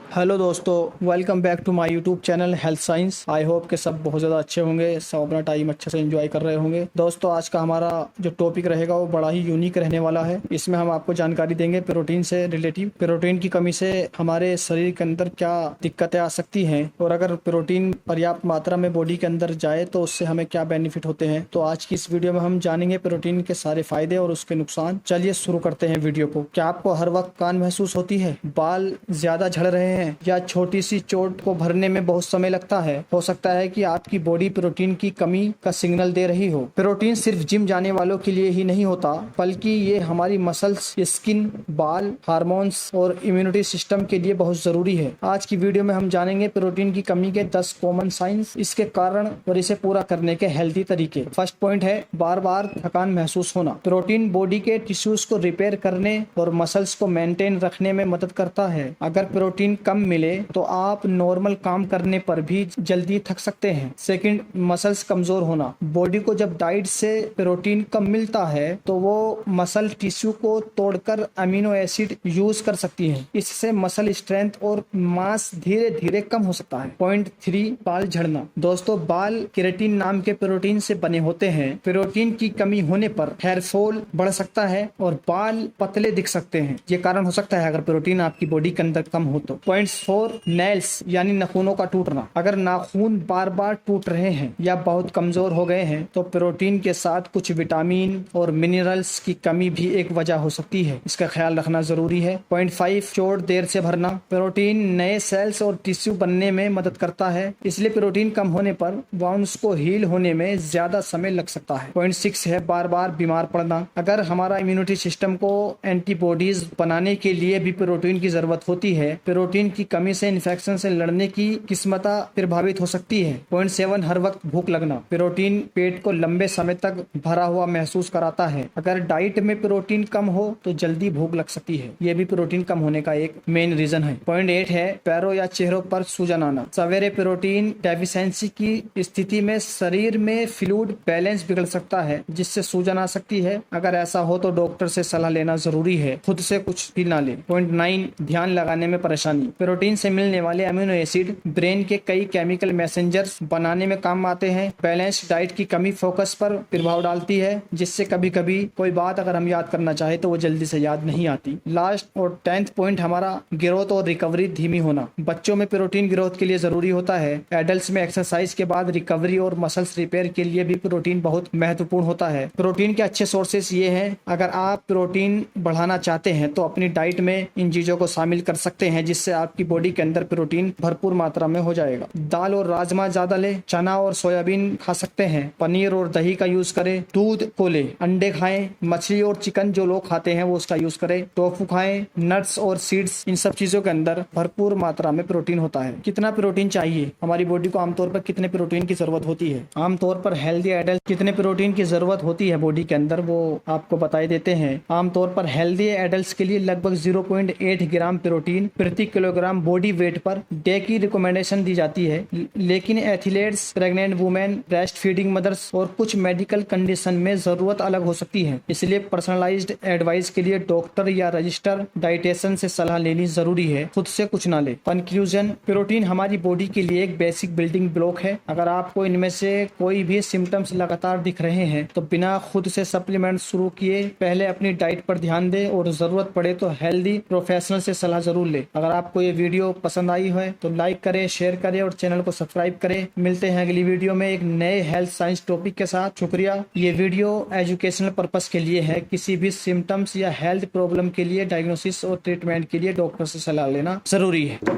Hello दोस्तों, welcome back to my YouTube channel health science. I hope के सब बहुत ज़्यादा अच्छे होंगे, सब अपना टाइम अच्छे से एंजॉय कर रहे होंगे। दोस्तों, आज का हमारा जो टॉपिक रहेगा वो बड़ा ही यूनिक रहने वाला है। इसमें हम आपको जानकारी देंगे प्रोटीन से रिलेटिव। प्रोटीन की कमी से हमारे शरीर के अंदर क्या दिक्कतें आ सकती हैं और अगर प्रोटीन पर्याप्त मात्रा में बॉडी के अंदर जाए तो उससे हमें क्या बेनिफिट होते हैं। तो आज की इस वीडियो में हम जानेंगे प्रोटीन के सारे फायदे और उसके नुकसान। चलिए शुरू करते हैं वीडियो को। क्या आपको हर वक्त थकान महसूस होती है, बाल ज्यादा झड़ रहे हैं या छोटी सी चोट को भरने में बहुत समय लगता है? हो सकता है कि आपकी बॉडी प्रोटीन की कमी का सिग्नल दे रही हो। प्रोटीन सिर्फ जिम जाने वालों के लिए ही नहीं होता, बल्कि ये हमारी मसल्स, स्किन, बाल, हार्मोन्स और इम्यूनिटी सिस्टम के लिए बहुत जरूरी है। आज की वीडियो में हम जानेंगे प्रोटीन की कमी के 10 कॉमन साइंस, इसके कारण और इसे पूरा करने के हेल्दी तरीके। फर्स्ट पॉइंट है बार बार थकान महसूस होना। प्रोटीन बॉडी के टिश्यूज को रिपेयर करने और मसल्स को मेंटेन रखने में मदद करता है। अगर प्रोटीन कम मिले तो आप नॉर्मल काम करने पर भी जल्दी थक सकते हैं। सेकंड, मसल्स कमजोर होना। बॉडी को जब डाइट से प्रोटीन कम मिलता है तो वो मसल टिश्यू को तोड़कर अमीनो एसिड यूज कर सकती है। इससे मसल स्ट्रेंथ और मास धीरे धीरे कम हो सकता है। पॉइंट 3, बाल झड़ना। दोस्तों, बाल केराटिन नाम के प्रोटीन से बने होते हैं। प्रोटीन की कमी होने पर हेयर फॉल बढ़ सकता है और बाल पतले दिख सकते हैं। ये कारण हो सकता है अगर प्रोटीन आपकी बॉडी के अंदर कम हो तो। पॉइंट 4, नेल्स यानी नाखूनों का टूटना। अगर नाखून बार बार टूट रहे हैं या बहुत कमजोर हो गए हैं तो प्रोटीन के साथ कुछ विटामिन और मिनरल्स की कमी भी एक वजह हो सकती है। इसका ख्याल रखना जरूरी है। पॉइंट 5, चोट देर से भरना। प्रोटीन नए सेल्स और टिश्यू बनने में मदद करता है, इसलिए प्रोटीन कम होने पर वाउंड्स को हील होने में ज्यादा समय लग सकता है। पॉइंट 6 है बार बार बीमार पड़ना। अगर हमारा इम्यूनिटी सिस्टम को एंटीबॉडीज बनाने के लिए भी प्रोटीन की जरूरत होती है, प्रोटीन की कमी से इन्फेक्शन से लड़ने की किस्मता प्रभावित हो सकती है। पॉइंट 7, हर वक्त भूख लगना। प्रोटीन पेट को लंबे समय तक भरा हुआ महसूस कराता है। अगर डाइट में प्रोटीन कम हो तो जल्दी भूख लग सकती है। यह भी प्रोटीन कम होने का एक मेन रीजन है। पॉइंट 8 है पैरों या चेहरों पर सूजन आना। सवेरे प्रोटीन डेफिशिएंसी की स्थिति में शरीर में फ्लूइड बैलेंस बिगड़ सकता है, जिससे सूजन आ सकती है। अगर ऐसा हो तो डॉक्टर से सलाह लेना जरूरी है, खुद से कुछ भी ना ले। पॉइंट 9, ध्यान लगाने में परेशानी। प्रोटीन से मिलने वाले अमीनो एसिड ब्रेन के कई केमिकल मैसेंजर्स बनाने में काम आते हैं। बैलेंस डाइट की कमी फोकस पर प्रभाव डालती है, जिससे कभी कभी कोई बात अगर हम याद करना चाहे तो वो जल्दी से याद नहीं आती। लास्ट और 10th पॉइंट हमारा ग्रोथ और रिकवरी धीमी होना। बच्चों में प्रोटीन ग्रोथ के लिए जरूरी होता है। एडल्ट्स में एक्सरसाइज के बाद रिकवरी और मसल्स रिपेयर के लिए भी प्रोटीन बहुत महत्वपूर्ण होता है। प्रोटीन के अच्छे सोर्सेस ये हैं। अगर आप प्रोटीन बढ़ाना चाहते हैं तो अपनी डाइट में इन चीजों को शामिल कर सकते हैं, जिससे आपकी बॉडी के अंदर प्रोटीन भरपूर मात्रा में हो जाएगा। दाल और राजमा ज्यादा ले। चना और सोयाबीन खा सकते हैं। पनीर और दही का यूज करें। दूध को ले। अंडे खाएं। मछली और चिकन जो लोग खाते हैं वो उसका यूज करें। टोफू खाएं। नट्स और सीड्स, इन सब चीजों के अंदर भरपूर मात्रा में प्रोटीन होता है। कितना प्रोटीन चाहिए? हमारी बॉडी को आमतौर पर कितने प्रोटीन की जरूरत होती है? आमतौर पर हेल्दी एडल्ट कितने प्रोटीन की जरूरत होती है बॉडी के अंदर, वो आपको बताई देते हैं। आमतौर पर हेल्दी एडल्ट के लिए लगभग 0.8 ग्राम प्रोटीन प्रति kilogram body weight per day की रिकमेंडेशन दी जाती है। लेकिन athletes, pregnant women, breast feeding mother's और कुछ मेडिकल कंडीशन में जरूरत अलग हो सकती है। इसलिए पर्सनलाइज्ड एडवाइस के लिए डॉक्टर या रजिस्टर्ड डाइटिशियन से सलाह लेनी जरूरी है, खुद से कुछ ना ले। कंक्लूजन, प्रोटीन हमारी बॉडी के लिए एक बेसिक बिल्डिंग ब्लॉक है। अगर आपको इनमें से कोई भी सिम्टम्स लगातार दिख रहे हैं तो बिना खुद से सप्लीमेंट शुरू किए पहले अपनी डाइट पर ध्यान दें और जरूरत पड़े तो हेल्दी प्रोफेशनल से सलाह जरूर ले। अगर आपको ये वीडियो पसंद आई है तो लाइक करें, शेयर करें और चैनल को सब्सक्राइब करें। मिलते हैं अगली वीडियो में एक नए हेल्थ साइंस टॉपिक के साथ। शुक्रिया। ये वीडियो एजुकेशनल पर्पस के लिए है। किसी भी सिम्टम्स या हेल्थ प्रॉब्लम के लिए डायग्नोसिस और ट्रीटमेंट के लिए डॉक्टर से सलाह लेना जरूरी है।